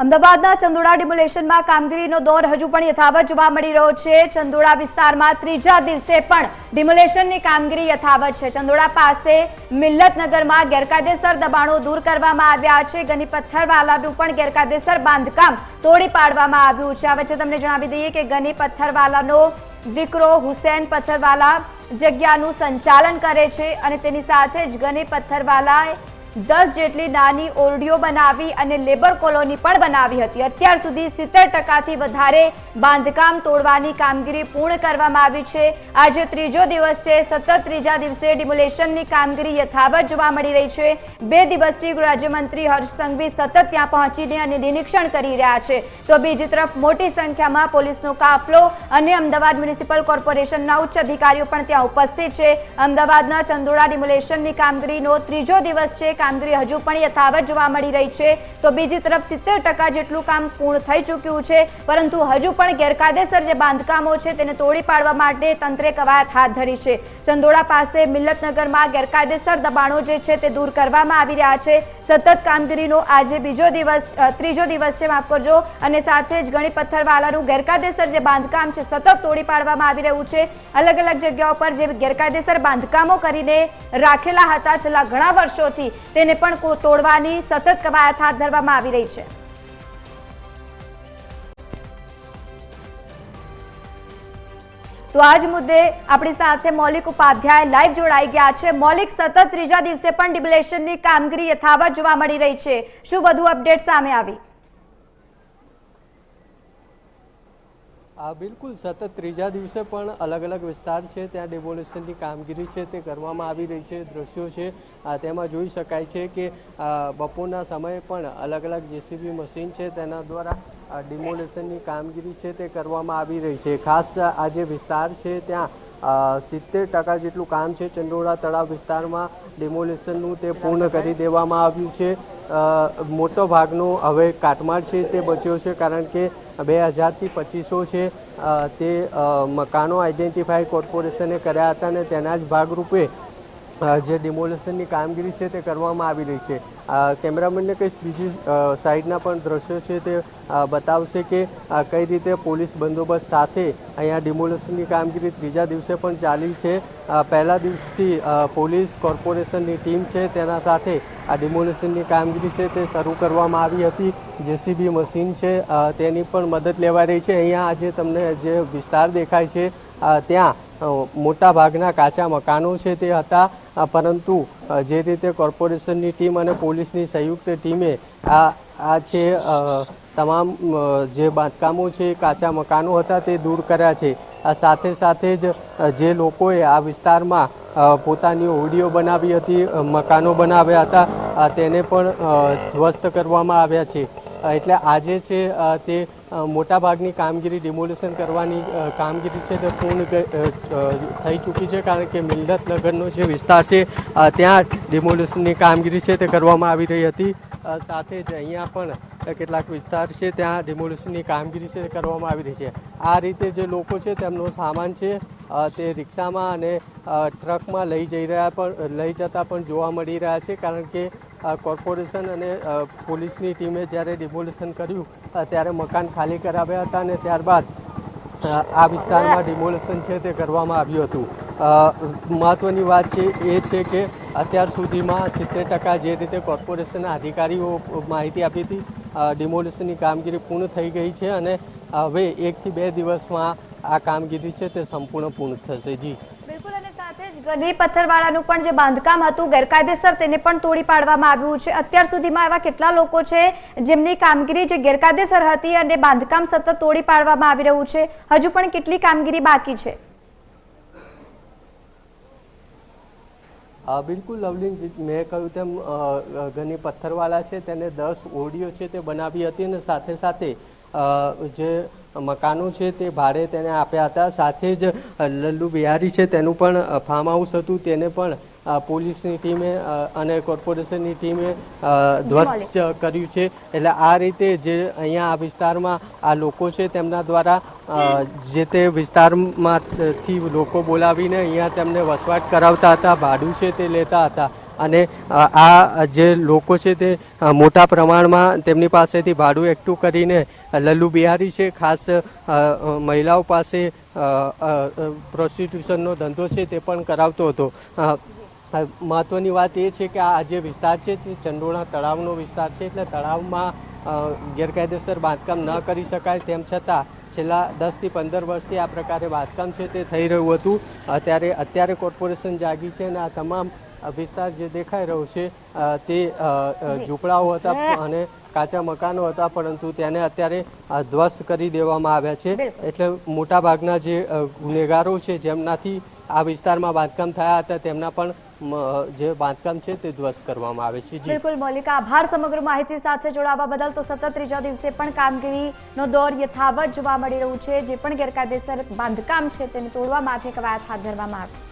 અમદાવાદના ચંદોડા ડિમોલેશનમાં કામગીરીનો દોર હજુ પણ યથાવત જોવા મળી રહ્યો છે। ચંદોડા વિસ્તારમાં ત્રીજા દિવસે પણ ડિમોલેશનની કામગીરી યથાવત છે। ચંદોડા પાસે મિલ્લતનગરમાં ગેરકાયદેસર દબાણો દૂર કરવામાં આવ્યા છે। ગની પથ્થરવાલાનું પણ ગેરકાયદેસર બાંધકામ તોડી પાડવામાં આવ્યું છે। આ વચ્ચે તમને જણાવી દઈએ કે ગની પથ્થરવાલાનો દીકરો હુસૈન પથ્થરવાલા જગ્યાનું સંચાલન કરે છે અને તેની સાથે જ ગની પથ્થરવાલાએ 10 જેટલી નાની ઓરડીઓ બનાવી અને લેબર કોલોની પણ બનાવી હતી। અત્યાર સુધી 70% વધારે બાંધકામ તોડવાની કામગીરી પૂર્ણ કરવામાં આવી છે। આજે ત્રીજો દિવસ છે। સતત ત્રીજા દિવસે ડિમોલેશનની કામગીરી યથાવત જોવા મળી રહી છે। 2 દિવસથી ગૃહ રાજ્યમંત્રી હર્ષ સંઘવી સતત ત્યાં પહોંચીને અને નિરીક્ષણ કરી રહ્યા છે। તો બીજી તરફ મોટી સંખ્યામાં પોલીસનો કાફલો અને અમદાવાદ મ્યુનિસિપલ કોર્પોરેશનના ઉચ્ચ અધિકારીઓ પણ ત્યાં ઉપસ્થિત છે। અમદાવાદના ચંદોડા ડિમોલેશનની કામગીરીનો ત્રીજો દિવસ છે। કામગીરી હજુ પણ યથાવત જોવા મળી રહી છે। તો બીજી તરફ 70% જેટલું કામ પૂર્ણ થઈ ચૂક્યું છે, પરંતુ હજુ પણ ગેરકાયદેસર જે બાંધકામો છે તેને તોડી પાડવા માટે તંત્રે કવાયત હાથ ધરી છે। ચંદોડા પાસે મિલ્લતનગરમાં ગેરકાયદેસર દબાણો જે છે તે દૂર કરવામાં આવી રહ્યા છે। સતત કામગીરીનો આજે ત્રીજો દિવસ છે, માફ કરજો, અને સાથે જ ગણી પથ્થરવાલાનું ગેરકાયદેસર જે બાંધકામ છે સતત તોડી પાડવામાં આવી રહ્યું છે। અલગ અલગ જગ્યાઓ પર જે ગેરકાયદેસર બાંધકામો કરીને રાખેલા હતા છેલ્લા ઘણા વર્ષોથી, તેને પણ તોડવાની સતત કવાયત હાથ ધરવામાં આવી રહી છે। તો આજ મુદ્દે આપણી સાથે મૌલિક ઉપાધ્યાય લાઈવ જોડાઈ ગયા છે। મૌલિક, સતત ત્રીજા દિવસે પણ ડિમોલેશનની કામગીરી યથાવત જોવા મળી રહી છે, શું વધુ અપડેટ સામે આવી? બિલકુલ, સતત ત્રીજા દિવસે પણ અલગ અલગ વિસ્તાર છે ત્યાં ડિમોલેશનની કામગીરી છે તે કરવામાં આવી રહી છે। દ્રશ્યો છે તેમાં જોઈ શકાય છે કે બપોરના સમયે પણ અલગ અલગ જેસીબી મશીન છે તેના દ્વારા ડિમોલેશનની કામગીરી છે તે કરવામાં આવી રહી છે। ખાસ આ જે વિસ્તાર છે ત્યાં 70% જેટલું કામ છે ચંદોડા તળાવ વિસ્તારમાં ડિમોલેશનનું તે પૂર્ણ કરી દેવામાં આવ્યું છે। મોટો ભાગનો હવે કાટમાળ છે તે બચ્યો છે, કારણ કે 2000થી 2500 છે તે મકાનો આઈડેન્ટિફાઈ કોર્પોરેશને કર્યા હતા અને તેના જ ભાગરૂપે જે ડિમોલેશનની કામગીરી છે તે કરવામાં આવી રહી છે। કેમેરામેનને કહીશ બીજી સાઈડના પણ દ્રશ્યો છે તે બતાવશે કે કઈ રીતે પોલીસ બંદોબસ્ત સાથે અહીંયા ડિમોલેશનની કામગીરી ત્રીજા દિવસે પણ ચાલી છે। પહેલા દિવસથી પોલીસ કોર્પોરેશનની ટીમ છે તેના સાથે આ ડિમોલેશનની કામગીરી છે તે શરૂ કરવામાં આવી હતી। જેસીબી મશીન છે તેની પણ મદદ લેવાઈ રહી છે। અહીંયા આજે તમને જે વિસ્તાર દેખાય છે ત્યાં મોટા ભાગના કાચા મકાનો છે તે હતા, પરંતુ જે રીતે કોર્પોરેશનની ટીમ અને પોલીસની સંયુક્ત ટીમે આ છે તમામ જે બાંધકામો છે કાચા મકાનો હતા તે દૂર કર્યા છે। સાથે સાથે જ જે લોકોએ આ વિસ્તારમાં પોતાની ઓરડીઓ બનાવી હતી, મકાનો બનાવ્યા હતા, તેને પણ ધ્વસ્ત કરવામાં આવ્યા છે। એટલે આજે છે તે મોટાભાગની કામગીરી ડિમોલેશન કરવાની કામગીરી છે તે પૂર્ણ થઈ ચૂકી છે, કારણ કે મિલ્લતનગરનો જે વિસ્તાર છે ત્યાં ડિમોલેશનની કામગીરી છે તે કરવામાં આવી રહી હતી। સાથે જ અહીંયા પણ કેટલાક વિસ્તાર છે ત્યાં ડિમોલેશનની કામગીરી છે કરવામાં આવી રહી છે। આ રીતે જે લોકો છે તેમનો સામાન છે તે રિક્ષામાં અને ટ્રકમાં લઈ જતા પણ જોવા મળી રહ્યા છે, કારણ કે કોર્પોરેશન અને પોલીસની ટીમે જ્યારે ડિમોલેશન કર્યું ત્યારે મકાન ખાલી કરાવ્યા હતા અને ત્યારબાદ આ વિસ્તારમાં ડિમોલેશન છે તે કરવામાં આવ્યું હતું। મહત્વની વાત છે એ છે કે અત્યાર સુધીમાં 70% જે રીતે કોર્પોરેશનના અધિકારીઓ માહિતી આપી હતી, ડિમોલેશનની કામગીરી પૂર્ણ થઈ ગઈ છે અને હવે 1 થી 2 દિવસમાં આ કામગીરી છે તે સંપૂર્ણ પૂર્ણ થશે। જી બિલકુલ, અને સાથે જ ગની પથ્થરવાળાનું પણ જે બાંધકામ હતું ગેરકાયદેસર તેને પણ તોડી પાડવામાં આવ્યું છે। અત્યાર સુધીમાં એવા કેટલા લોકો છે જેમની કામગીરી જે ગેરકાયદેસર હતી અને બાંધકામ સતત તોડી પાડવામાં આવી રહ્યું છે? હજુ પણ કેટલી કામગીરી બાકી છે? બિલકુલ લવલીન, મેં કહ્યું તેમ ગની પથ્થરવાલા છે તેને 10 ઓરડીઓ છે તે બનાવી હતી અને સાથે સાથે જે મકાનો છે તે ભાડે તેને આપ્યા હતા। સાથે જ લલ્લુ બિહારી છે તેનું પણ ફાર્મ હાઉસ હતું, તેને પણ પોલીસની ટીમે અને કોર્પોરેશનની ટીમે ધ્વસ્ત કર્યું છે। એટલે આ રીતે જે અહીંયા આ વિસ્તારમાં આ લોકો છે તેમના દ્વારા જે તે વિસ્તારમાંથી લોકો બોલાવીને અહીંયા તેમને વસવાટ કરાવતા હતા, ભાડું છે તે લેતા હતા। અને આ જે લોકો છે તે મોટા પ્રમાણમાં તેમની પાસેથી ભાડું એકઠું કરીને લલ્લુ બિહારી છે ખાસ મહિલાઓ પાસે પ્રોસ્ટિટ્યુશનનો ધંધો છે તે પણ કરાવતો હતો. મહત્વની વાત એ છે કે આ જે વિસ્તાર છે તે ચંડોળા તળાવનો વિસ્તાર છે, એટલે તળાવમાં ગેરકાયદેસર બાંધકામ ન કરી શકાય તેમ છતાં છેલ્લા 10 થી 15 વર્ષથી આ પ્રકારે બાંધકામ છે તે થઈ રહ્યું હતું. અત્યારે કોર્પોરેશન જાગી છે અને આ તમામ વિસ્તાર જે દેખાઈ રહ્યો છે તે ઝૂંપડાઓ હતા અને કાચા મકાનો હતા, પરંતુ તેને અત્યારે ધ્વસ્ત કરી દેવામાં આવ્યા છે. એટલે મોટાભાગના જે ગુનેગારો છે જેમનાથી આ વિસ્તારમાં બાંધકામ થયા હતા તેમના પણ જે બાંધકામ છે તે ધ્વસ્ત કરવામાં આવે છે. બિલકુલ મૌલિકા, આભાર સમગ્ર માહિતી સાથે જોડાવા બદલ. તો સતત ત્રીજા દિવસે પણ કામગીરીનો દોર યથાવત જોવા મળી રહ્યું છે. જે પણ ગેરકાયદેસર બાંધકામ છે તેને તોડવા માટે કવાયત હાથ ધરવામાં આવી.